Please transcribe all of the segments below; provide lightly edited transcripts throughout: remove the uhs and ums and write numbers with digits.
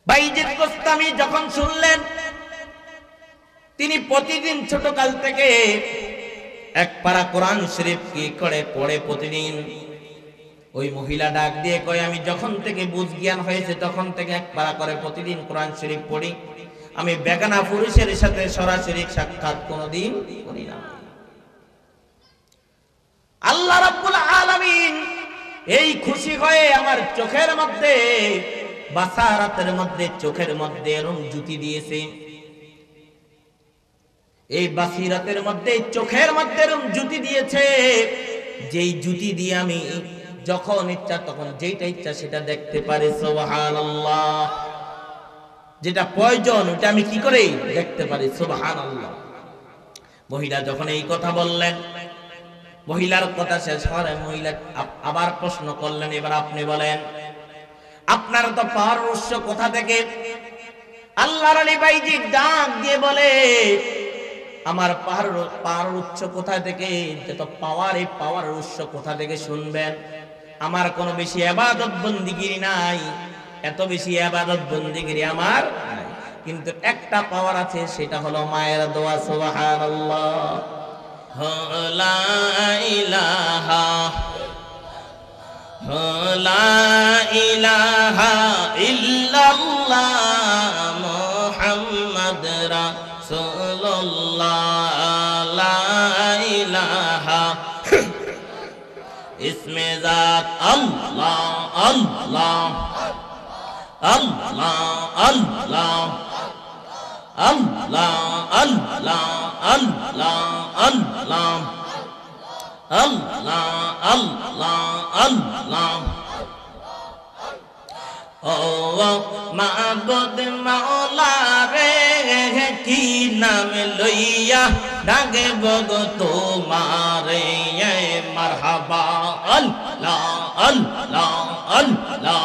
বাইজিদ গোস্তামি যখন শুনলেন তিনি প্রতিদিন ছোটকাল থেকে এক পারা কোরআন শরীফ কি করে পড়ে প্রতিদিন। ওই মহিলা ডাক দিয়ে কয়, আমি যখন থেকে বুঝ জ্ঞান হয়েছে তখন থেকে এক পারা করে প্রতিদিন কোরআন শরীফ পড়ি, আমি বেগানা পুরুষের সাথে সরাসরি সাক্ষাৎ কোনোদিন করি না। আল্লাহ রাব্বুল আলামিন এই খুশি হয়ে আমার চোখের মধ্যে, বাসারাতের মধ্যে, চোখের মধ্যে এরকম জুতি দিয়েছে। এই বাসিরাতের মধ্যে, চোখের মধ্যে এরকম জুতি দিয়েছে, যেই জুতি দিয়ে আমি যখন ইচ্ছা তখন যেটা ইচ্ছা সেটা দেখতে পারি। সুবহানাল্লাহ। যেটা প্রয়োজন ওটা আমি কি করে দেখতে পারি। সুবহানাল্লাহ। মহিলা যখন এই কথা বললেন, মহিলার কথা শেষ হওয়ার মহিলা আবার প্রশ্ন করলেন, এবার আপনি বলেন, আপনার তো পাওয়ার উৎস কোথা থেকে? আল্লাহর আলী বাইজি ডাক দিয়ে বলে, আমার পাওয়ার উৎস কোথা থেকে? যত পাওয়ার, এই পাওয়ার উৎস কোথা থেকে শুনবেন? আমার কোনো বেশি ইবাদত বন্দিগিরি নাই, এত বেশি ইবাদত বন্দিগিরি আমার নাই, কিন্তু একটা পাওয়ার আছে, সেটা হলো মায়ের দোয়া। সুবহানাল্লাহ। লা ইলাহা লা ইলাহা ইল্লাল্লাহ মুহাম্মদ রাসূলুল্লাহ। লা ইলাহা ইসমে জাত আল্লাহ আল্লাহ আল্লাহ আল্লাহ আল্লাহ আল্লাহ আল্লাহ আল্লাহ আল্লাহ আল্লাহ আল্লাহ। ও মাবুদ মাওলা রে, কি নাম লইয়া ডাকব গো তোমারে? মারহাবা আল্লাহ আল্লাহ আল্লাহ।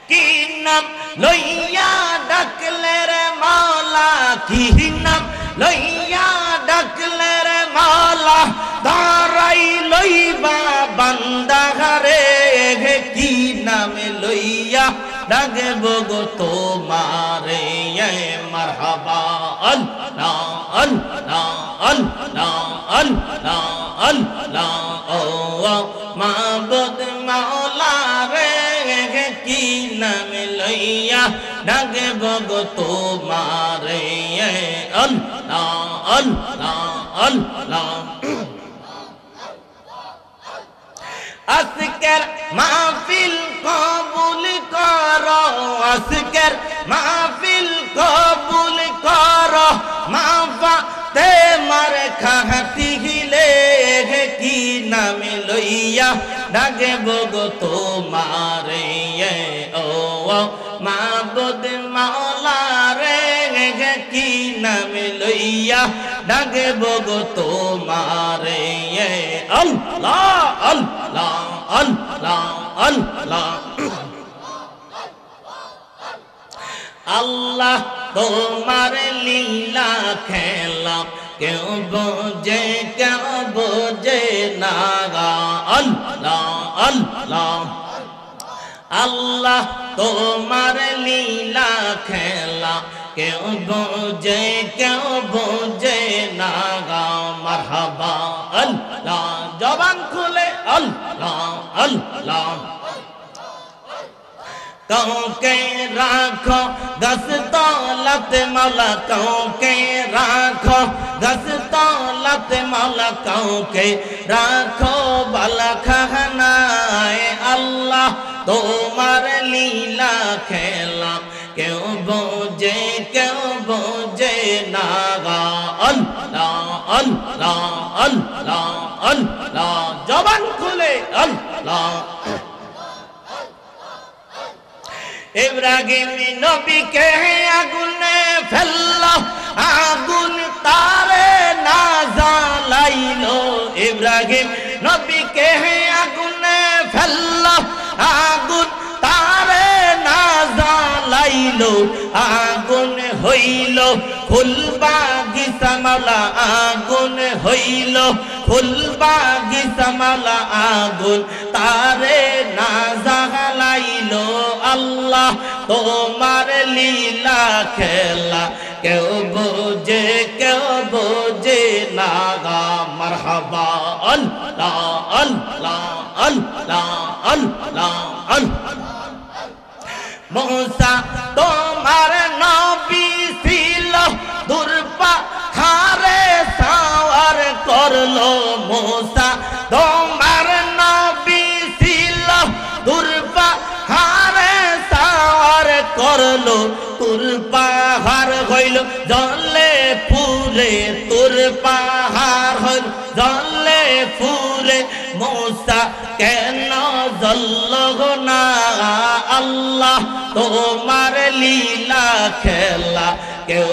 কি নাম লইয়া ডাকলে রে মাওলা? কি নাম লইয়া ডাকলে রে মাওলা? দাঁড়াই লইবা বান্দা রে, কি নাম লইয়া ডাকব গো তোমারে? মারহাবা আল্লাহ আল্লাহ আল্লাহ আল্লাহ আল্লাহ। ও মাবুদ মাওলা রে, কি নাম লইয়া ডাকব গো তোমারে? আল্লাহ আল্লাহ আল্লাহ। আজকের মাহফিল কবুল করো, আজকের মাহফিল কবুল করো, মাফাতে মার খাতি হিলে, কি নাম লইয়া ডাকব গো তোমারে? ও মাবুদ মাওলা রে, কি নাম লইয়া ডাকব গো তোমারে? আল্লাহ আল্লাহ আল্লাহ আল্লাহ। আল্লাহ তোমার লীলা খেলা কেউ বোঝে কেউ বোঝে না। আল্লাহ আল্লাহ। আল্লাহ তোমার লীলা খেলা কেউ বোঝে কেউ বোঝে না। মারহাবা আল্লাহ। জবান খুলে আল্লাহ আল্লাহ। কাউকে রাখো গাছ তলাতে মাওলা, কাউকে রাখো গাছ তলাতে মাওলা, কাউকে রাখো বালাখানায়। আল্লাহ তোমার লীলা খেলা কেউ বোঝে কেউ বোঝে না। আল্লাহ আল্লাহ আল্লাহ আল্লাহ। জবান খুলে আল্লাহ। ইব্রাহিম নবীকে আগুনে ফেললো, আগুন তারে না জ্বালাইলো। ইব্রাহিম নবীকে আগুনে ফেললো, আগুন তারে না জ্বালাইলো। আগুন হইল ফুল বাগিচা মাওলা, আগুন হইল ফুল বাগিচা মাওলা, আগুন তারে না জ্বালাইলো। আল্লাহ তোমার লীলা খেলা কেউ বোঝে না গা মারহাবা আল্লাহ আল্লাহ আল্লাহ আল্লাহ আল্লাহ মুসা তোমার নবী ছিল দুর্পাহাড়ে সাওয়ার করলো মুসা তোমার নবী ছিল দুর্পাহাড়ে সাওয়ার করলো তুর পাহাড় হইল জলে ফুলে তুর পাহাড় হইল জলে ফুলে মুসা কেন জ্বলল না আল্লাহ তোমার লীলা খেলা কেউ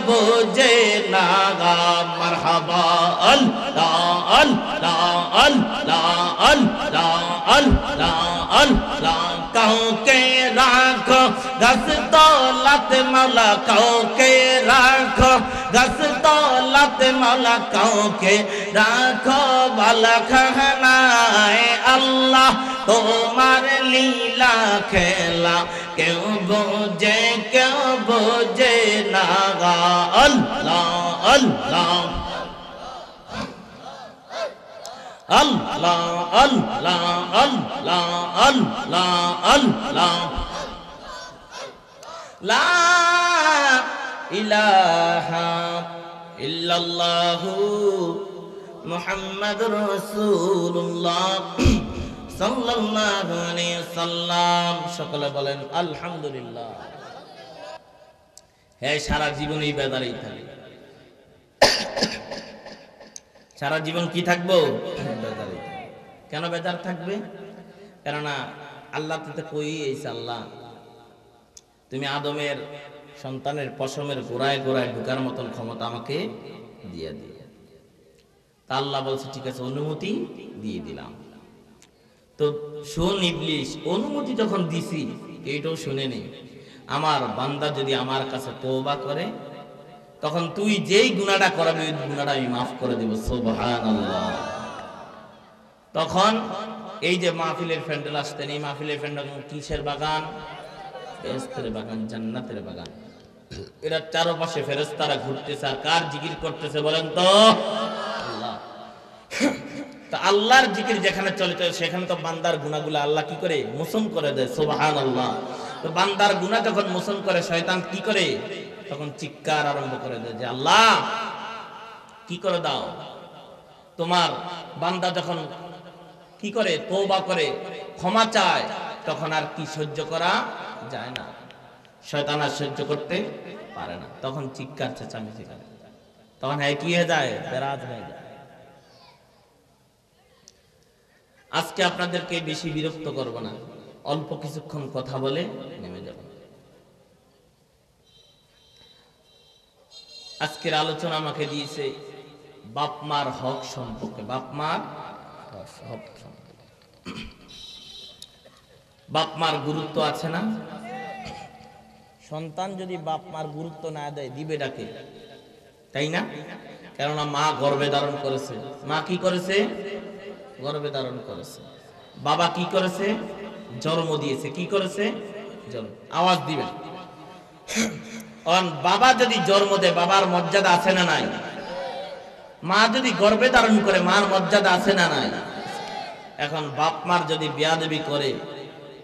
বোঝে না গা মারহাবা আল্লাহ আল্লাহ আল্লাহ আল্লাহ আল্লাহ আল্লাহ কাউকে রাখো গাছ তলাতে মাওলা কাউকে রাখো গাছ তলাতে মাওলা কাউকে রাখো বালা খানায় আল্লাহ তোমার লীলা খেলা কেউ বোঝে না গা আল্লাহ আল্লাহ আল্লাহ আল্লাহ আল্লাহ আল্লাহ আল্লাহ লা ইলাহা ইল্লাল্লাহু মুহাম্মাদুর রাসূলুল্লাহ সাল্লাল্লাহু আলাইহি ওয়াসাল্লাম। সকলে বলেন আলহামদুলিল্লাহ। হ্যাঁ, সারা জীবনই বেদারেই থাকবে। সারা জীবন কি থাকবো? বেদারেই। কেন বেদার থাকবে? কেননা আল্লাহ তো কই এইছে, আল্লাহ তুমি আদমের সন্তানের পশমের গোড়ায় গোড়ায় ঢোকার মতন ক্ষমতা আমাকে দিয়ে দিও। তা আল্লাহ বলছে ঠিক আছে, অনুমতি দিয়ে দিলাম। তো শোন ইবলিস, অনুমতি যখন দিছি এইটাও শুনে নে, আমার বান্দা যদি আমার কাছে তওবা করে তখন তুই যেই গুনাহটা করাবি ওই গুনাহটা আমি মাফ করে দেব। সুবহানাল্লাহ। তখন এই যে মাহফিলের প্যান্ডেল আসতেন, এই মাহফিলের প্যান্ডেল কিসের বাগান? বেহেশতের বাগান, জান্নাতের বাগান। এরা চারপাশে ফেরেশতারা ঘুরতেছে আর কার জিকির করতেছে বলেন তো? আল্লাহ। তো আল্লাহর জিকির যেখানে চলে সেখানে তো বান্দার গুনাহগুলো আল্লাহ কি করে? মোচন করে দেয়। সুবহানাল্লাহ। তো বান্দার গুনাহ যখন মোচন করে শয়তান কি করে? তখন চিৎকার আরম্ভ করে দেয় যে আল্লাহ কি করে দাও। তোমার বান্দা যখন কি করে? তওবা করে, ক্ষমা চায়, তখন আর কি সহ্য করা যায় না, শয়তান আর সহ্য করতে পারে না, তখন চিৎকার চেঁচামেচি করে, তখন হ্যাঁ কি হয়ে যায়? বেরাত হয়ে যায়। আজকে আপনাদেরকে বেশি বিরক্ত করব না, অল্প কিছুক্ষণ কথা বলে নেমে যাব। আজকের আলোচনা আমাকে দিয়েছে বাপ মার হক সম্পর্কে। বাপ মার হক সম্পর্কে। বাপ মার গুরুত্ব আছে না? সন্তান যদি বাপ মার গুরুত্ব না দেয় দিবে ডাকে, তাই না? কেননা মা গর্ভে ধারণ করেছে। মা কি করেছে? গর্ভে ধারণ করেছে। বাবা কি করেছে? জন্ম দিয়েছে। কি করেছে? জন্ম। আওয়াজ দিবেন। বাবা যদি জন্ম দেয় বাবার মর্যাদা আছে না নাই? মা যদি গর্ভে ধারণ করে মার মর্যাদা আছে না নাই? এখন বাপ মার যদি বেয়াদবি করে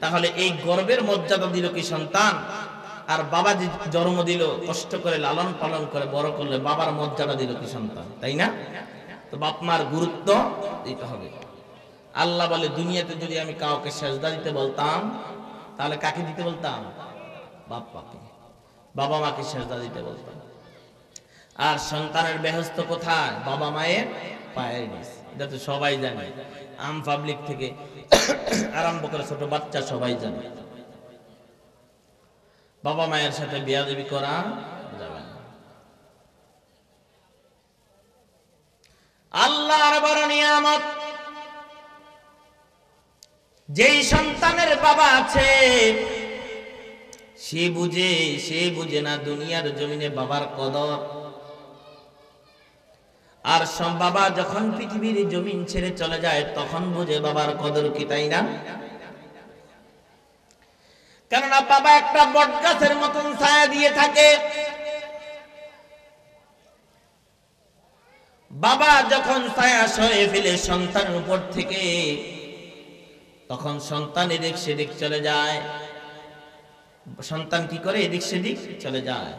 তাহলে এই গর্ভের মর্যাদা দিল কি সন্তান? আর বাবা যে জন্ম দিল, কষ্ট করে লালন পালন করে বড় করলে বাবার মর্যাদা দিল কি সন্তান? তাই না? তো বাপ মার গুরুত্ব দিতে হবে। আল্লাহ বলে দুনিয়াতে যদি আমি কাউকে সেজদা দিতে বলতাম তাহলে কাকে দিতে বলতাম? বাপ্পাকে, বাবা মাকে সেজদা দিতে বলতাম। আর সন্তানের বেহেশত কোথায়? বাবা মায়ের পায়ের নিচে। এটা তো সবাই জানে, আম পাবলিক থেকে আরম্ভ করে ছোট বাচ্চা সবাই জানে। বাবা মায়ের সাথে বেয়াদবি করা যাবে না। আল্লাহর বড় নিয়ামত, যেই সন্তানের বাবা আছে সে বুঝে না দুনিয়ার জমিনে বাবার কদর। আর সব বাবা যখন পৃথিবীর জমিন ছেড়ে চলে যায় তখন বুঝে বাবার কদর কি, তাই না? কেননা বাবা একটা বটগাছের মতন ছায়া দিয়ে থাকে। বাবা যখন ছায়া সরিয়ে ফেলে সন্তানের উপর থেকে, তখন সন্তান এদিক সেদিক চলে যায়। সন্তান কি করে? এদিক সেদিক চলে যায়,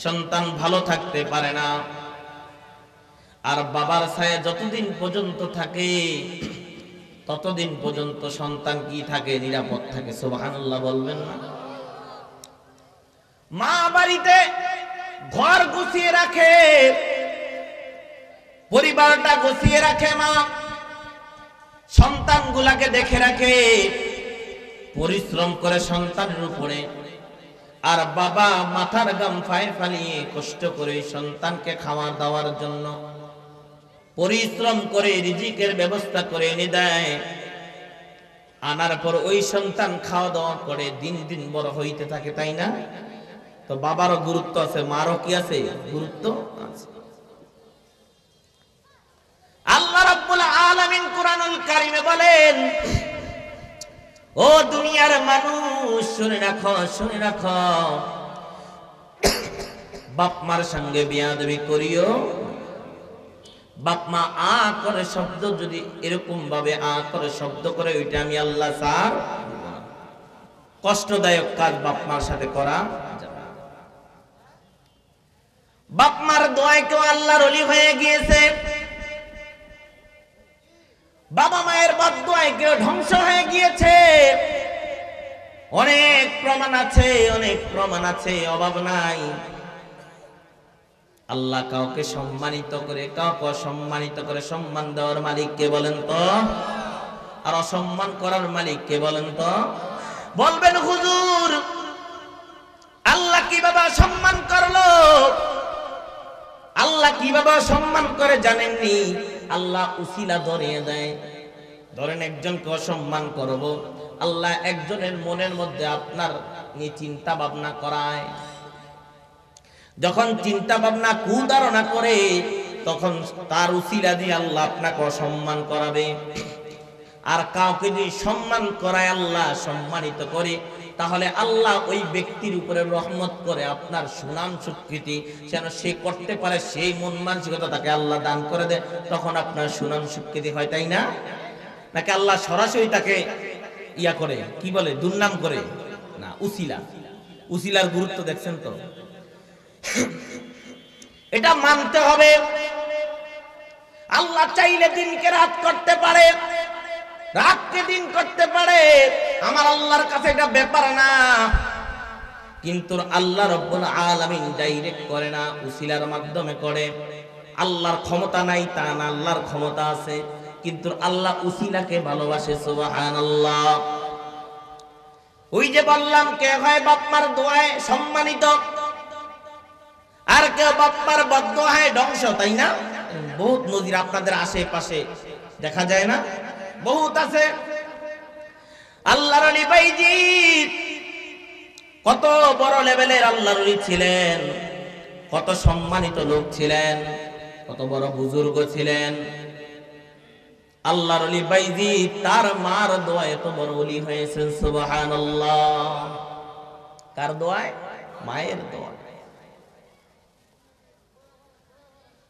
সন্তান ভালো থাকতে পারে না। আর বাবার ছায়া যতদিন পর্যন্ত থাকে ততদিন পর্যন্ত সন্তান কি থাকে? নিরাপদ থাকে। সুবহানাল্লাহ বলবেন না? মা বাড়িতে ঘর গুছিয়ে রাখে, পরিবারটা গুছিয়ে রাখে, মা সন্তানগুলাকে দেখে রাখে, পরিশ্রম করে সন্তানের উপরে। আর বাবা মাথার ঘাম ফায়ে ফালিয়ে কষ্ট করে সন্তানকে খাওয়া দাওয়ার জন্য পরিশ্রম করে রিজিকের ব্যবস্থা করে এনে দেয়। আনার পর ওই সন্তান খাওয়া দাওয়া করে দিন দিন বড় হইতে থাকে, তাই না? তো বাবারও গুরুত্ব আছে, মারও কি আছে? গুরুত্ব আছে। আল্লাহ রাব্বুল আলামিন কুরআনুল কারীমে বলেন, ও দুনিয়ার মানুষ শুনে রাখো, শুনে রাখো, বাপ মার সঙ্গে বিয়াদবি করিও। বাপ মা আ করে শব্দ যদি এরকম ভাবে আ করে শব্দ করে, ওইটা আমি আল্লাহ স্যার কষ্টদায়ক কাজ বাপ মার সাথে করা। বাপ মার দোয়ায় কেউ আল্লাহর ওলি হয়ে গিয়েছে, বাবা মায়ের বদদোয়ায় কেউ ধ্বংস হয়ে গিয়েছে। অনেক প্রমাণ আছে, অনেক প্রমাণ আছে, অভাব নাই। আল্লাহ কাউকে সম্মানিত করে, কাউকে অসম্মানিত করে। সম্মান দেওয়ার মালিক কে বলেন তো? আর অসম্মান করার মালিক কে বলেন তো? বলবেন হুজুর আল্লাহ কিভাবে সম্মান করলো? আল্লাহ কিভাবে সম্মান করে জানেননি? আল্লাহ উসিলা ধরিয়ে দেয়। ধরেন একজনকে অসম্মান করব, আল্লাহ একজনের মনের মধ্যে আপনার নিয়ে চিন্তা ভাবনা করায়। যখন চিন্তা ভাবনা কুধারণা করে, তখন তার উসিলা দিয়ে আল্লাহ আপনাকে অসম্মান করাবে। আর কাউকে যদি সম্মান করায়, আল্লাহ সম্মানিত করে, তাহলে আল্লাহ ওই ব্যক্তির উপরে রহমত করে আপনার সুনাম স্বীকৃতি যেন সে করতে পারে, সেই মন মানসিকতা তাকে আল্লাহ দান করে দেয়। তখন আপনার সুনাম স্বীকৃতি হয়, তাই না? নাকি আল্লাহ সরাসরি তাকে ইয়া করে, কি বলে, দুর্নাম করে? না, উসিলা। উসিলার গুরুত্ব দেখছেন তো? এটা মানতে হবে। আল্লাহ চাইলে দিনকে রাত করতে পারে, রাতকে দিন করতে পারে। আমার আল্লাহর কাছে এটা ব্যাপার না। কিন্তু আল্লাহ রাব্বুল আলামিন ডাইরেক্ট করে না, উসিলার মাধ্যমে করে। আল্লাহর ক্ষমতা নাই তা না, আল্লাহর ক্ষমতা আছে, কিন্তু আল্লাহ উসিলাকে ভালোবাসে। সুবহানাল্লাহ। ওই যে বললাম, কে হয় বাপমার দোয়ায় সম্মানিত, আর কেউ বাপমার বদদোয়ায় ধ্বংস, তাই না? বহুত নজির আপনাদের আশেপাশে দেখা যায় না? বহুত আছে। আল্লাহর ওলি বাইজিৎ কত বড় লেভেলের আল্লাহর ওলি ছিলেন, কত সম্মানিত লোক ছিলেন, কত বড় বুজুর্গ ছিলেন। আল্লাহর ওলি বাইজিৎ তার মার দোয়ায় এত বড় ওলি হয়েছেন। সুবহানাল্লাহ। কার দোয়ায়? মায়ের দোয়ায়।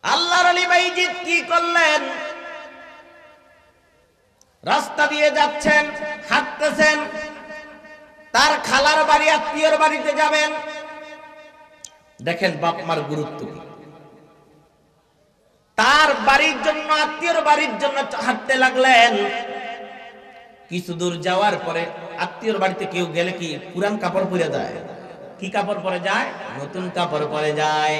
আল্লাহর ওলি বাইজিৎ কি করলেন? রাস্তা দিয়ে যাচ্ছেন, হাঁটতেছেন, তার খালার বাড়ি, আত্মীয়র বাড়িতে যাবেন। দেখেন বাপ মার গুরুত্ব কি। তার বাড়ির জন্য, আত্মীয়র বাড়ির জন্য হাঁটতে লাগলেন। কিছু দূর যাওয়ার পরে আত্মীয়র বাড়িতে কেউ গেলে কি পুরান কাপড় পরে যায়? কি কাপড় পরে যায়? নতুন কাপড় পরে যায়।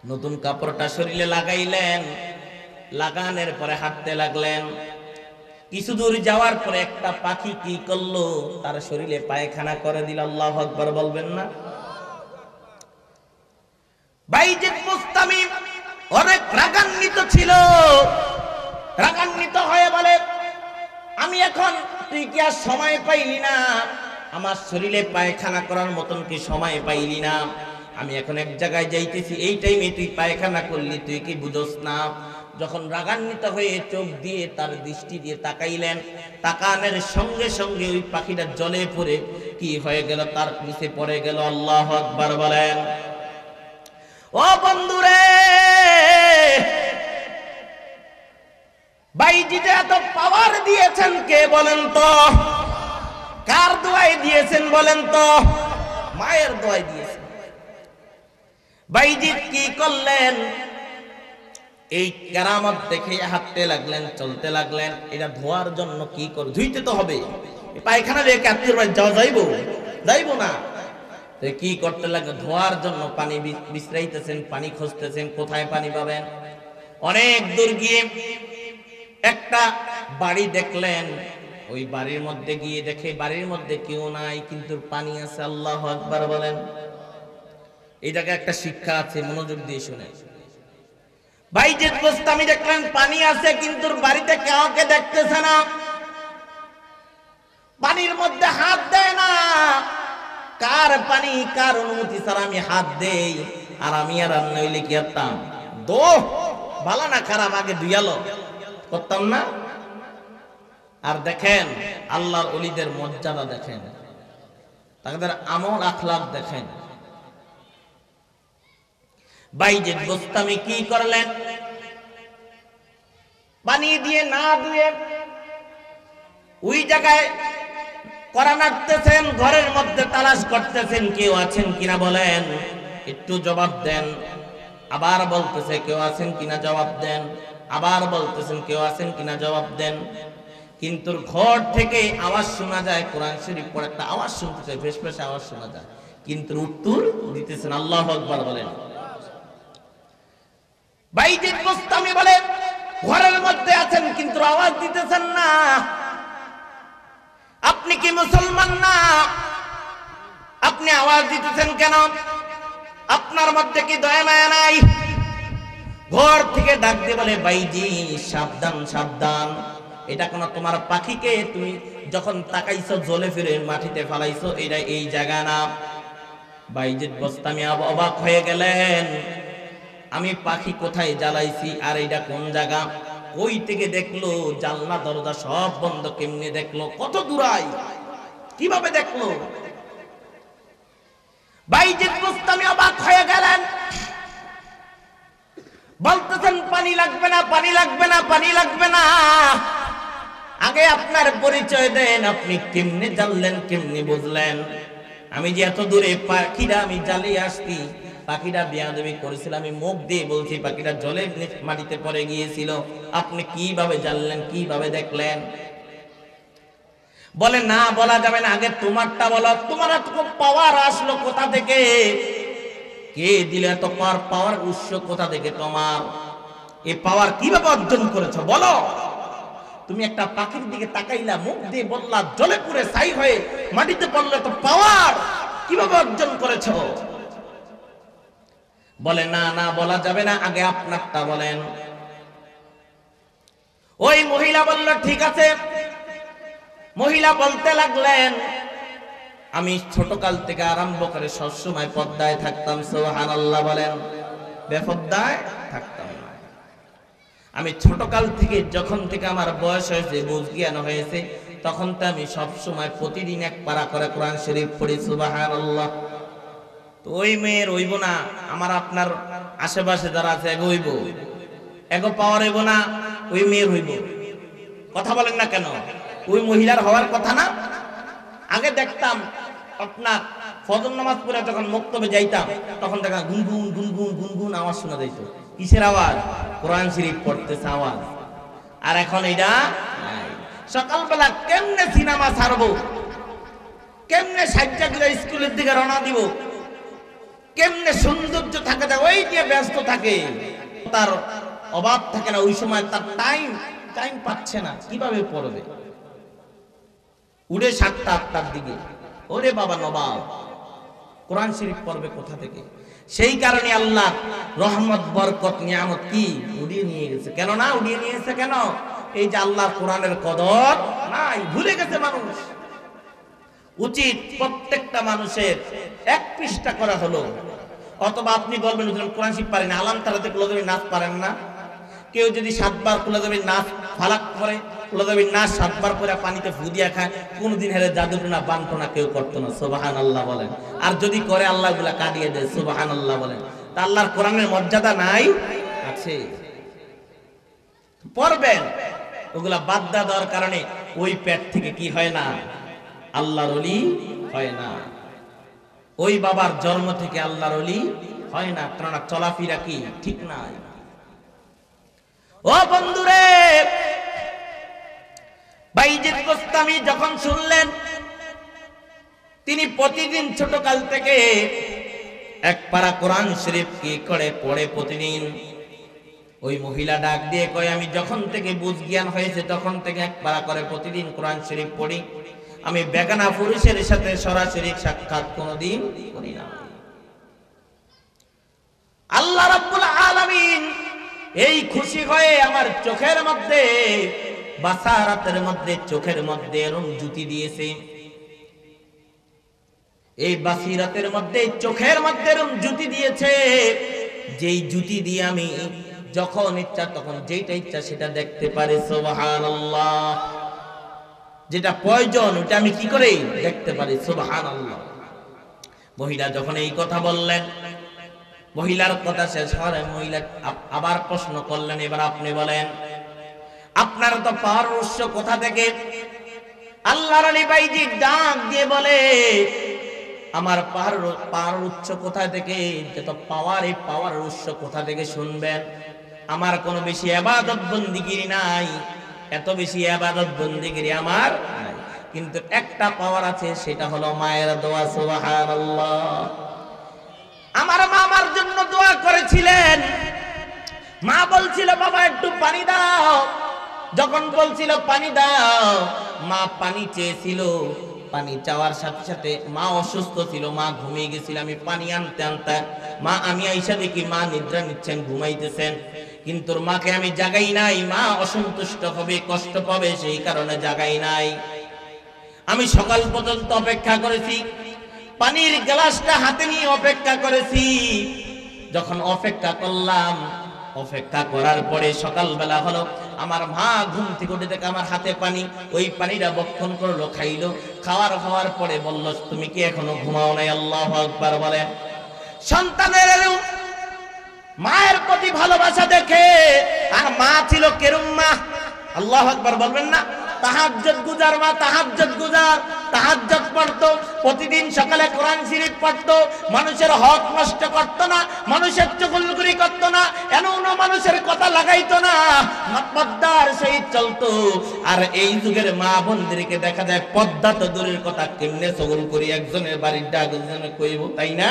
নতুন কাপড়টা শরীরে লাগাইলেন, লাগানোর পরে হাঁটতে লাগলেন। কিছু দূর যাওয়ার পরে একটা পাখি কি করলো? তার শরীরে পায়খানা করে দিল। আল্লাহু আকবার বলবেন না? বাইজিৎ বুস্তামি অনেক রাগান্বিত ছিল। রাগান্বিত হয়ে বলে, আমি এখন, তুই কি আর সময় পাইলি না? আমার শরীরে পায়খানা করার মতন কি সময় পাইলি না? আমি এখন এক জায়গায় যাইতেছি, এই টাইমে তুই পায়খানা করলি, তুই কি বুঝোস না? যখন রাগান্বিত হয়ে চোখ দিয়ে তার দৃষ্টি দিয়ে তাকাইলেন, তাকানোর সঙ্গে সঙ্গে ওই পাখিটা জলে পড়ে কি হয়ে গেল, তার নিচে পড়ে গেল। আল্লাহু আকবার বলেন। ও বন্ধুরে, বাইজিতে এত পাওয়ার দিয়েছেন কে বলেন তো? কার দোয়াই দিয়েছেন বলেন তো? মায়ের দোয়াই দিয়েছেন। বাইজিৎ কি করলেন? এই কেরামত দেখে হাঁটতে লাগলেন, চলতে লাগলেন। এটা ধোয়ার জন্য কি করে? ধুইতে তো হবে। পায়খানা রেখে আত্মীয় বাড়ি যাওয়া যাইবো না। তো কি করতে লাগলেন? ধোয়ার জন্য পানি বিশ্রাইতেছেন, পানি খুঁজতেছেন, কোথায় পানি পাবেন। অনেক দূর গিয়ে একটা বাড়ি দেখলেন। ওই বাড়ির মধ্যে গিয়ে দেখে বাড়ির মধ্যে কেউ নাই, কিন্তু পানি আছে। আল্লাহু আকবার বলেন। এই জায়গায় একটা শিক্ষা আছে, মনোযোগ দিয়ে শুনে। বাইজিৎ বোস্তামি দেখলেন পানি আছে, কিন্তু বাড়িতে কাউকে দেখতেছে না। পানির মধ্যে হাত দেয় না। কার পানি, কার অনুমতি ছাড়া আমি হাত দেই? আর আমি আর নইলে কি করতাম? ভালো না খারাপ আগে দুইয়ালো করতাম না? আর দেখেন আল্লাহর ওলিদের মর্যাদা দেখেন, তাদের আমল আখলাক দেখেন। বাইজিৎ বোস্তামি কি করলেন? পানি দিয়ে না ধুয়ে ওই জায়গায় করা নাড়তেছেন, ঘরের মধ্যে তালাশ করতেছেন কেউ আছেন কিনা, বলেন একটু জবাব দেন। আবার বলতেছে কেউ আছেন কিনা, জবাব দেন। আবার বলতেছেন কেউ আছেন কিনা, জবাব দেন। কিন্তু ঘর থেকে আওয়াজ শোনা যায়, কোরআন শরীফ পড়ে একটা আওয়াজ শুনতেছে, ফেস ফেসে আওয়াজ শোনা যায়, কিন্তু উত্তর দিতেছেন। আল্লাহু আকবার বলেন। বাইজিৎ বোস্তামি বলেন ঘরের মধ্যে আছেন কিন্তু আওয়াজ দিতেছেন না। আপনি কি মুসলমান না? আপনি আওয়াজ দিতেছেন কেন? আপনার মধ্যে কি দয়া মায়া নাই? ঘর থেকে ডাক দিয়ে বলে বাইজিৎ সাবধান সাবধান, এটা কোন তোমার পাখিকে তুমি যখন তাকাইছো জলে ফিরে মাটিতে ফালাইছো, এটা এই জায়গা না। বাইজিৎ বোস্তামি অবাক হয়ে গেলেন, আমি পাখি কোথায় জ্বালাইছি আর এটা কোন জায়গা? ওই থেকে দেখলো জানলা দরজা সব বন্ধ। কেমনে দেখলো? কত দূরাই, কিভাবে দেখলো? বাইজিৎ বোস্তামি অবাক হয়ে গেলেন, বলতেছেন পানি লাগবে না, পানি লাগবে না, পানি লাগবে না। আগে আপনার পরিচয় দেন, আপনি কেমনে জানলেন, কেমনে বুঝলেন? আমি যে এত দূরে পাখিটা আমি জ্বালিয়ে আসছি, পাখিটা বেয়াদবি করেছিল, আমি মুখ দিয়ে বলছি পাখিটা জলে মাটিতে পড়ে গিয়েছিল, আপনি কিভাবে জানলেন, কিভাবে দেখলেন? বলে না, বলা যাবে না, আগে তোমারটা বলো। তোমার এত পাওয়ার আসলো কোথা থেকে? কে দিলে এত পাওয়ার? উৎস কোথা থেকে তোমার? এই পাওয়ার কিভাবে অর্জন করেছো বলো? তুমি একটা পাখির দিকে তাকাইলা, মুখ দিয়ে বললা, জলে পুড়ে ছাই হয়ে মাটিতে পড়লো, তো পাওয়ার কিভাবে অর্জন করেছো? বলে না না, বলা যাবে না, আগে আপনারটা বলেন। ওই মহিলা বলল ঠিক আছে। মহিলা বলতে লাগলেন, আমি ছোটকাল থেকে আরম্ভ করে সবসময় পর্দায় থাকতাম। সুবহানাল্লাহ বলেন। বেপর্দায় থাকতাম না। আমি ছোটকাল থেকে, যখন থেকে আমার বয়স হয়েছে, বুঝ জ্ঞান হয়েছে, তখন তো আমি সবসময় প্রতিদিন এক পারা করে কোরআন শরীফ পড়ি। সুবহানাল্লাহ। তো ওই মেয়ের হইব না, আমার আপনার আশেপাশে যারা আছে এগো হইব, এগো পাওয়ার হইব না, ওই মেয়ের হইব। কথা বলেন না কেন? ওই মহিলার হওয়ার কথা না? আগে দেখতাম আপনার ফজর নামাজ পড়ে যখন মক্তবে যাইতাম, তখন দেখা গুনগুন গুনগুন গুনগুন আওয়াজ শোনা যাইত। কিসের আওয়াজ? কোরআন শরীফ পড়তেছে আওয়াজ। আর এখন এটা সকালবেলা কেমনে সিনেমা ছাড়বো, কেমনে সাজ্জা গুলো স্কুলের দিকে রওনা দিব, কেমনে সৌন্দর্য থাকে যায়, ওই দিয়ে ব্যস্ত থাকে, তার অভাব থাকে না। ওই সময় তার টাইম পাচ্ছে না, কিভাবে পড়বে? উড়ে 7টা 8টার দিকে, ওরে বাবা নবাব, কোরআন শরীফ পড়বে কোথা থেকে? সেই কারণে আল্লাহ রহমত বরকত নিয়ামত কি উড়িয়ে নিয়ে গেছে। কেন না উড়িয়ে নিয়ে গেছে? কেন? এই যে আল্লাহ কোরআনের কদর নাই, ভুলে গেছে মানুষ। উচিত প্রত্যেকটা মানুষের 1 পৃষ্ঠা করা হলো। অথবা আপনি বলবেন কোরআন শরীফ পারেন, আলাম তারা দেখলো, নাচ পারেন না, কেউ যদি 7 বার কুলাজাবির নাচ ফালাক করে, কুলাজাবির নাচ 7 বার করে পানিতে ফু দিয়া খায়, কোনদিন হেরে জাদুটনা বানটনা কেউ করতো না। সুবহানাল্লাহ বলেন। আর যদি করে আল্লাহ গুলা কাটিয়ে দেয়। সুবহানাল্লাহ বলেন। তা আল্লাহর কোরআনের মর্যাদা নাই? আছে। পড়বেন। ওগুলা বাদ দেওয়ার কারণে ওই পেট থেকে কি হয় না? আল্লাহর ওলি হয় না। ওই বাবার জন্ম থেকে আল্লাহর ওলি হয় না, কারণ চলাফেরা কি ঠিক নাই। ও বন্ধুরে, বাইজিদ গোস্তামি যখন শুনলেন তিনি প্রতিদিন ছোটকাল থেকে এক পারা কোরআন শরীফ কি করে পড়ে প্রতিদিন, ওই মহিলা ডাক দিয়ে কয়, আমি যখন থেকে বুঝ জ্ঞান হয়েছে তখন থেকে এক পারা করে প্রতিদিন কোরআন শরীফ পড়ি, আমি বেগানা পুরুষের সাথে সরাসরি সাক্ষাৎ কোনদিন করি না। আল্লাহ রাব্বুল আলামিন এই খুশি হয়ে আমার চোখের মধ্যে, বাসারাতের মধ্যে, চোখের মধ্যে এরকম জুতি দিয়েছে। এই বাসিরাতের মধ্যে, চোখের মধ্যে এরকম জুতি দিয়েছে, যেই জুতি দিয়ে আমি যখন ইচ্ছা তখন যেটা ইচ্ছা সেটা দেখতে পারি। সুবহানাল্লাহ। যেটা প্রয়োজন ওটা আমি কি করে দেখতে পারি। সুবহানাল্লাহ। মহিলা যখন এই কথা বললেন, মহিলার কথা শেষ হলে মহিলা আবার প্রশ্ন করলেন, এবার আপনি বলেন, আপনার তো পাওয়ার উৎস কোথা থেকে? আল্লাহর আলী বাইজি ডাক দিয়ে বলে, আমার পাওয়ার উৎস কোথা থেকে? যত পাওয়ার, এই পাওয়ার উৎস কোথা থেকে শুনবেন? আমার কোনো বেশি ইবাদত বন্দিগিরি নাই, এত বেশি ইবাদত বন্দিগিরি আমার নাই, কিন্তু একটা পাওয়ার আছে, সেটা হলো মায়ের দোয়া। সুবহানাল্লাহ। আমার মা আমার জন্য দোয়া করেছিলেন। মা বলছিল, বাবা একটু পানি দাও। যখন বলছিল পানি দাও, মা পানি চেয়েছিল। পানি চাওয়ার সাথে সাথে মা অসুস্থ ছিল, মা ঘুমিয়ে গেছিল। আমি পানি আনতে আনতে মা, আমি আইসা দেখি মা নিদ্রা নিচ্ছেন, ঘুমাইতেছেন, কিন্তু মাকে আমি জাগাই নাই। মা অসন্তুষ্ট হবে, কষ্ট পাবে, সেই কারণে জাগাই নাই। আমি সকাল পর্যন্ত অপেক্ষা করেছি, পানির গ্লাসটা হাতে নিয়ে অপেক্ষা করেছি। যখন অপেক্ষা করলাম, অপেক্ষা করার পরে সকালবেলা হলো, আমার মা ঘুম থেকে উঠে দেখে আমার হাতে পানি, ওই পানিটা বক্ষণ করলো, খাইলো। খাওয়ার পরে বলল, তুমি কি এখনো ঘুমাও নাই? আল্লাহু আকবার বলেন। সন্তানের মায়ের প্রতি ভালোবাসা দেখে, আর মা ছিল কেরুম মা। আল্লাহু আকবার বলবেন না? তাহাজ্জুদ গুজার মা, তাহাজ্জুদ গুজার, তাহাজ্জুদ পড়তো প্রতিদিন, সকালে কোরআন শরীফ পড়তো, মানুষের হক নষ্ট করতো না, মানুষের চুগলখড়ি করতো না, এমন মানুষের কথা লাগাইতো না, পদ্মার সহিত চলতো। আর এই যুগের মা বোনদেরকে দেখা যায় পদ্মা তো দূরের কথা, কেমনে চগল করি একজনের বাড়ির ডাক একজনে কইব, তাই না?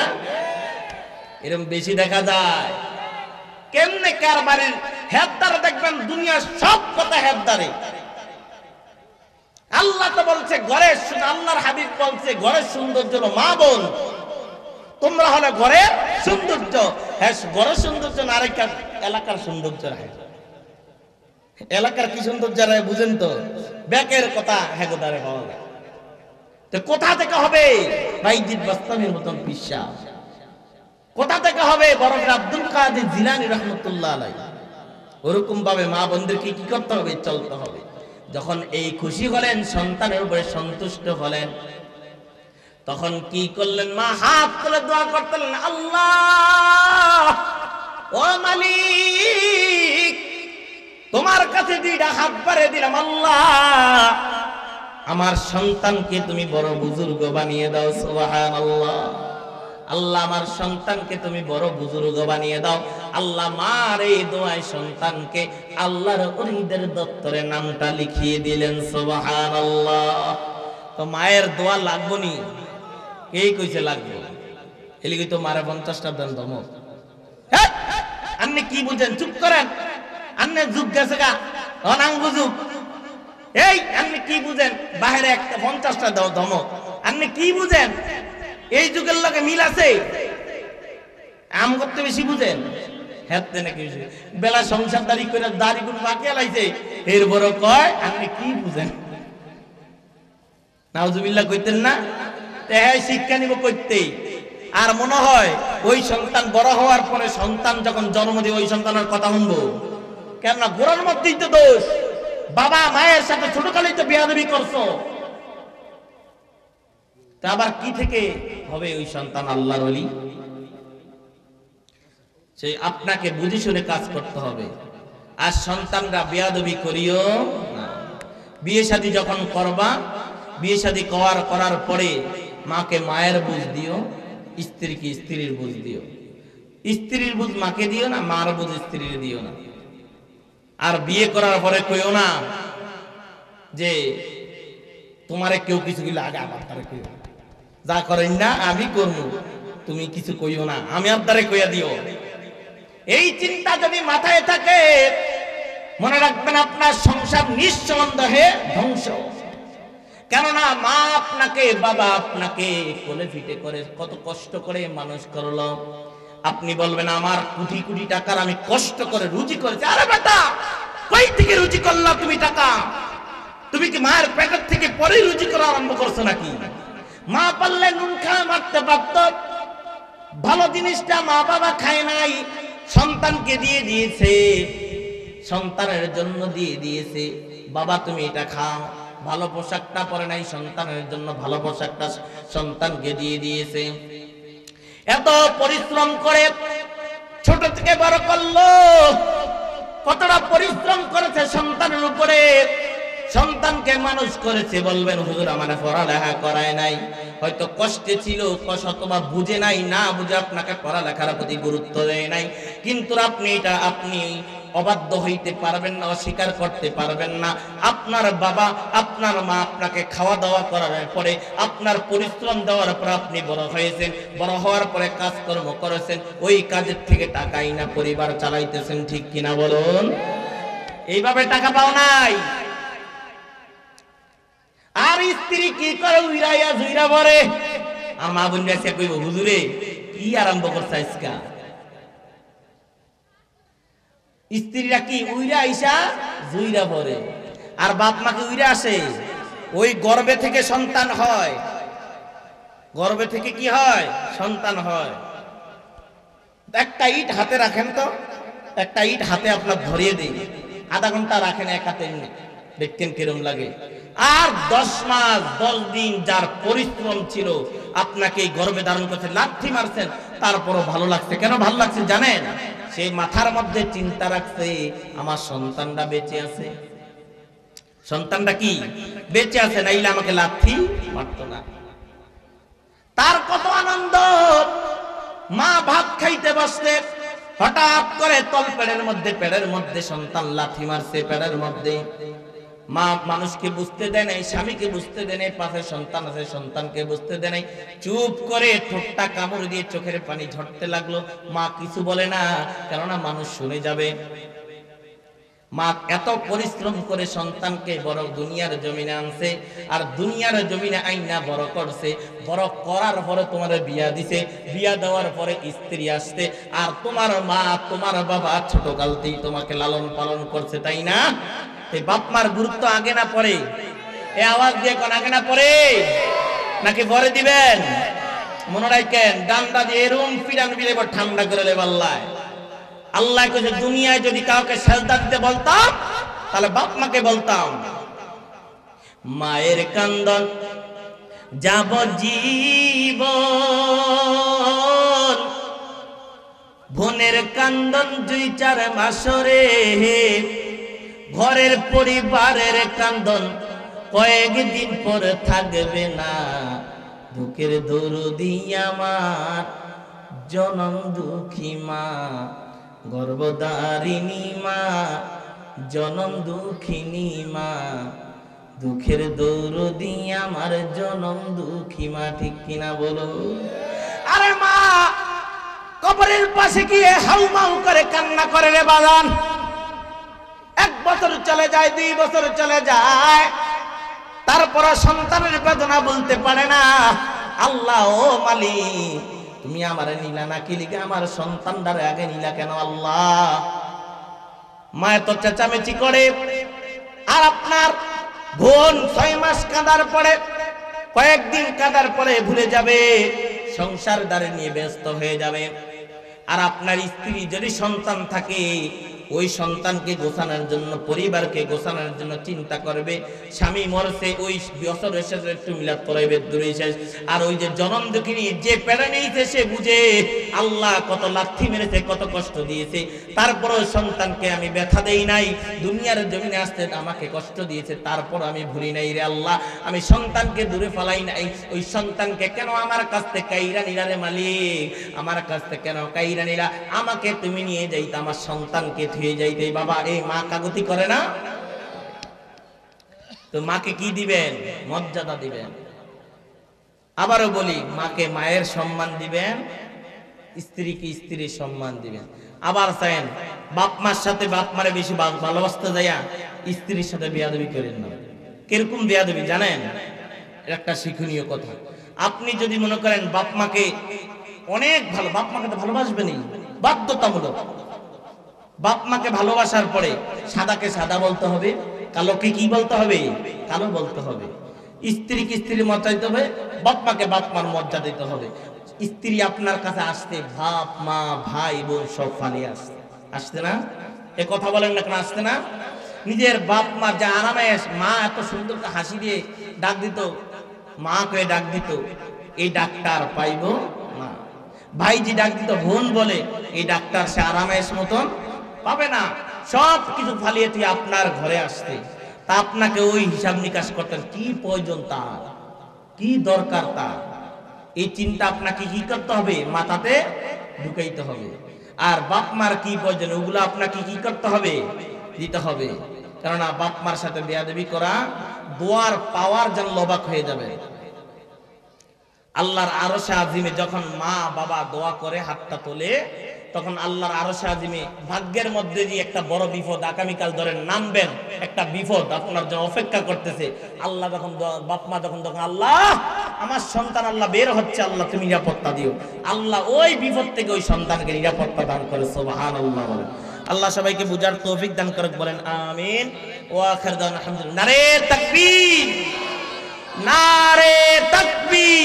এরকম বেশি দেখা যায়। কেমনে কার বাড়ির হেদার দেখবেন, দুনিয়ার সব কথা হেদারে। আল্লাহ তো বলছে ঘরের, আল্লাহর হাবিব বলছে ঘরের সৌন্দর্য হলো মা বোন, তোমরা হলো ঘরের সৌন্দর্য। হ্যাঁ, ঘরের সৌন্দর্য না, আরেকটা এলাকার সৌন্দর্য রাখে। এলাকার কি সৌন্দর্য রাখে বুঝেন তো? ব্যাকের কথা হেগোদারে পাওয়া যায়। তো কোথা থেকে হবে? বাইজিদ বাস্তামির মতন বিশ্বাস কোথা থেকে হবে? বরং আব্দুল কাদের জিলানী রাহমাতুল্লাহ আলাইহি ওরকম ভাবে মা বোনদেরকে কি করতে হবে? চলতে হবে। যখন এই খুশি হলেন, সন্তানের উপরে সন্তুষ্ট হলেন, তখন কি করলেন? মা হাত তুলে দোয়া করতেন, আল্লাহ ও মালিক, তোমার কাছে দুইটা হাত বাড়িয়ে দিলাম, আল্লাহ আমার সন্তানকে তুমি বড় বুজুর্গ বানিয়ে দাও। সুবহানাল্লাহ। আল্লাহ আমার সন্তানকে তুমি বড় বুজুর্গ বানিয়ে দাও। আল্লাহ মার এই দোয়ায় সন্তানকে আল্লাহর ওলিদের দপ্তরে নামটা লিখিয়ে দিলেন। সুবহানাল্লাহ। তো মায়ের দোয়া লাগবো নি? কে কইছে লাগবো? এলিগে তো মারে 50টা দেন ধমক। আপনি কি বুঝেন? চুপ করেন। আপনি যুগ গেছে গা, অনাঙ্গ যুগ। এই আপনি কি বুঝেন? বাইরে একটা 50টা দাও ধমক। আপনি কি বুঝেন? এই যুগের লগে মিল আছে? আম করতে বেশি বুঝেন? হেতে নাকি বেলা সংসারদারি করে দাড়ি গুলো বাকি লাইছে, এর বড় কয় আপনি কি বুঝেন? নাউজুবিল্লাহ কইতেন না? হ্যাঁ, শিক্ষা নিব কইতেই। আর মনে হয় ওই সন্তান বড় হওয়ার পরে, সন্তান যখন জন্ম দিয়ে ওই সন্তানের কথা শুনবো, কেননা গোড়ার মধ্যেই তো দোষ। বাবা মায়ের সাথে ছোটকালেই তো বেয়াদবি করছো, তা আবার কি থেকে হবে ওই সন্তান আল্লাহর ওলি? সে আপনাকে বুঝে শুনে কাজ করতে হবে। আর সন্তানরা বেয়াদবি করিও না। বিয়ে শাদী যখন করবা, বিয়ে শাদী করার পরে মাকে মায়ের বুঝ দিও, স্ত্রীকে স্ত্রীর বুঝ দিও। স্ত্রীর বুঝ মাকে দিও না, মার বুঝ স্ত্রীর দিও না। আর বিয়ে করার পরে কইও না যে তোমারে কেউ কিছু দিলে আগে আমার তারে কইও, যা করেন না আমি করব, তুমি কিছু কইও না, আমি আপনারে কইয়া দিও। এই চিন্তা যদি মাথায় থাকে, মনে রাখবেন আপনার সংসার নিঃসন্দেহে ধ্বংস। কেননা মা আপনাকে, বাবা আপনাকে কোলে পিঠে করে কত কষ্ট করে মানুষ করলো। আপনি বলবেন আমার কোটি কোটি টাকার আমি কষ্ট করে রুজি করেছি। আরে বেটা, কই থেকে রুজি করলা তুমি টাকা? তুমি কি মায়ের পেটের থেকে পরে রুজি করা আরম্ভ করছো নাকি? মা পারলে নুন খায় মারতে পারত, ভালো জিনিসটা মা বাবা খায় নাই, সন্তানকে দিয়ে দিয়েছে, সন্তানের জন্য দিয়ে দিয়েছে। বাবা তুমি এটা খাও। ভালো পোশাকটা পরে নাই, সন্তানের জন্য ভালো পোশাকটা সন্তানকে দিয়ে দিয়েছে। এত পরিশ্রম করে ছোট থেকে বড় করলো, কতটা পরিশ্রম করেছে সন্তানের উপরে, সন্তানকে মানুষ করেছে। বলবেন হুজুর আমার পড়ালেখা করায় নাই, হয়তো কষ্টে ছিল, অথবা বুঝে নাই, না বুঝে আপনাকে পড়ালেখার প্রতি গুরুত্ব দেয় নাই। কিন্তু আপনি অবাধ্য হইতে পারবেন না, অস্বীকার করতে পারবেন না। আপনার বাবা আপনার মা আপনাকে খাওয়া দাওয়া করার পরে, আপনার পরিশ্রম দেওয়ার পর আপনি বড় হয়েছেন, বড় হওয়ার পরে কাজকর্ম করেছেন, ওই কাজের থেকে টাকাই না পরিবার চালাইতেছেন, ঠিক কিনা বলুন? এইভাবে টাকা পাও নাই। আর স্ত্রী কি করে? উইরাইয়া জুইরা ভরে। আর মা বোন এসে কইব হুজুরে কি আরম্ভ করছে আজকা? স্ত্রীরা কি উইরা আইসা জুইরা ভরে, আর বাপ মাকে উইরা আসে। ওই গর্ভে থেকে সন্তান হয়, গর্ভে থেকে কি হয়? সন্তান হয়। একটা ইট হাতে রাখেন তো, একটা ইট হাতে আপনার ধরিয়ে দিই, আধা ঘন্টা রাখেন এক হাতে, দেখতেন কিরম লাগে। আর 10 মাস 10 দিন যার পরিশ্রম ছিল, আপনাকে গর্ভে ধারণ করতে লাথি মারছেন, তারপরও ভালো লাগছে। কেন ভালো লাগছে জানেন? সেই মাথার মধ্যে চিন্তা রাখছে আমার সন্তানটা বেঁচে আছে, সন্তানটা কি বেঁচে আছে, নাইলে আমাকে লাথি মারতো না। তার কত আনন্দ! মা ভাত খাইতে বসতে হঠাৎ করে তল পেটের মধ্যে সন্তান লাথি মারছে, পেটের মধ্যে। মা মানুষকে বুঝতে দেয় নাই, স্বামীকে বুঝতে দেয় নাই, পাশে সন্তান আছে সন্তানকে বুঝতে দেয় নাই, চুপ করে ঠোঁটটা কামড় দিয়ে চোখের পানি ঝরতে লাগলো। মা কিছু বলে না, কেননা মানুষ শুনে যাবে। মা এত পরিশ্রম করে সন্তানকে বড় দুনিয়ার জমিনে আনছে, আর দুনিয়ার জমিনে আইনা বড় করছে। বড় করার পরে তোমার বিয়া দিছে, বিয়া দেওয়ার পরে স্ত্রী আসছে, আর তোমার মা তোমার বাবা ছোটকালতেই তোমাকে লালন পালন করছে, তাই না? এই বাপ মার গুরুত্ব আগে না পরে? এ আওয়াজ দিয়ে কোন আগে না পরে, নাকি পরে দিবেন? মনে রাখেন, ডান্ডা দিয়ে এরম পিরান বিলে ঠান্ডা করে লেব আল্লাহ। আল্লাহ কইছে দুনিয়ায় যদি কাউকে সেজদা দিতে বলতাম, তাহলে বাপ মাকে বলতাম। মায়ের কান্দন যাব জীবন, বোনের কান্দন 2-4 মাসরে, ঘরের পরিবারের কান্দন কয়েকদিন পর থাকবে না। দুঃখের দরদি আমার জনম দুঃখী মা, গর্ভধারিণী মা, জনম দুঃখিনী মা, দুঃখের দরদি আমার জনম দুঃখী মা, ঠিক কিনা বলো? আরে মা কবরের পাশে গিয়ে হাউমাউ করে কান্না করে রে বাজান। 1 বছর চলে যায়, 2 বছর চলে যায়, তারপর সন্তানের বেদনা বলতে পারে না। আল্লাহ ও মালিক, তুমি আমার নিলা না, কি লিখে আমার সন্তানটারে আগে নিলা কেন আল্লাহ? মায়ের তো চেঁচামেচি করে। আর আপনার বোন 6 মাস কাঁদার পরে, কয়েকদিন কাঁদার পরে ভুলে যাবে, সংসার দ্বারে নিয়ে ব্যস্ত হয়ে যাবে। আর আপনার স্ত্রী যদি সন্তান থাকে, ওই সন্তানকে গোছানোর জন্য, পরিবারকে গোছানোর জন্য চিন্তা করবে। স্বামী মরছে, ওই বছর এসে একটু মিলাদ করাইবে, দূরে শেষ। আর ওই যে জনম দুঃখিনী যে পেড়া নিয়েছে সে বুঝে আল্লাহ কত লাথি মেরেছে, কত কষ্ট দিয়েছে, তারপরও সন্তানকে আমি ব্যথা দেই নাই। দুনিয়ার জমিনে আসতে আমাকে কষ্ট দিয়েছে, তারপর আমি ভুলি নাই রে আল্লাহ, আমি সন্তানকে দূরে ফেলাই নাই। ওই সন্তানকে কেন আমার কাছ থেকে কাইরা নিলা রে মালিক, আমার কাছ থেকে কেন কাইরা নিলা? আমাকে তুমি নিয়ে যাইতে, আমার সন্তানকে থুয়ে যাইতে। বাবা, এই মা কাগতি করে না? তো মাকে কি দিবেন? মর্যাদা দিবেন। আবারও বলি, মাকে মায়ের সম্মান দিবেন, স্ত্রীকে স্ত্রীর সম্মান দিবেন। আবার চাইেন বাপ মার সাথে বাপ মারে বেশি ভালোবাসতে যাইয়া স্ত্রীর সাথে বেয়াদবি করেন না। কিরকম বেয়াদবি জানেন? একটা শিক্ষণীয় কথা। আপনি যদি মনে করেন বাপ মাকে অনেক ভালো, বাপ মাকে তো ভালোবাসবেনই, বাধ্যতামূলক। বাপ মাকে ভালোবাসার পরে সাদাকে সাদা বলতে হবে, কালোকে কি বলতে হবে? কালো বলতে হবে। স্ত্রীকে স্ত্রীর মর্যাদা দিতে হবে, বাপ মাকে বাপ মার মর্যাদা দিতে হবে। স্ত্রী আপনার কাছে আসতে বাপ মা ভাই বোন সব ফালিয়ে আসতে, আসতে না? এ কথা বলেন না কেন? আসতে না? নিজের বাপ মা যা আরামে, মা এত সুন্দর হাসি দিয়ে ডাক দিত, মা কয়ে ডাক দিত, এই ডাক্তার পাইব না। ভাই যে ডাক দিত বোন বলে, এই ডাক্তার সে আরামের মতন পাবে না। সব কিছু ফালিয়ে তুই আপনার ঘরে আসতে, তা আপনাকে ওই হিসাব নিকাশ করতেন, কি প্রয়োজন তার, কি দরকার তার, এই চিন্তা আপনাকে কি করতে হবে? মাথাতে ঢুকাইতে হবে। আর বাপ মার কি প্রয়োজন, ওগুলো আপনাকে কি করতে হবে? দিতে হবে। কেননা বাপ মার সাথে বেয়াদবি করা, দোয়ার পাওয়ার যেন অবাক হয়ে যাবে। আল্লাহর আরশে আজিমে যখন মা বাবা দোয়া করে, হাতটা তোলে, তখন আল্লাহর আরশে আজিমে ভাগ্যের মধ্যে যে একটা বড় বিপদ আগামীকাল ধরেন নামবেন, একটা বিপদ আপনার জন্য অপেক্ষা করতেছে। আল্লাহ যখন বাপ মা যখন আল্লাহ আমার সন্তান আল্লাহ বের হচ্ছে, আল্লাহ তুমি নিরাপত্তা দিও, আল্লাহ ওই বিপদ থেকে ওই সন্তানকে নিরাপত্তা দান করে। সুবহানাল্লাহ বলেন। আল্লাহ সবাইকে বুঝার তৌফিক দান করে, বলেন আমিন। ওয়া আখির দাওয়ানা আলহামদুলিল্লাহ। নারে তাকবীর, নারে তাকবীর।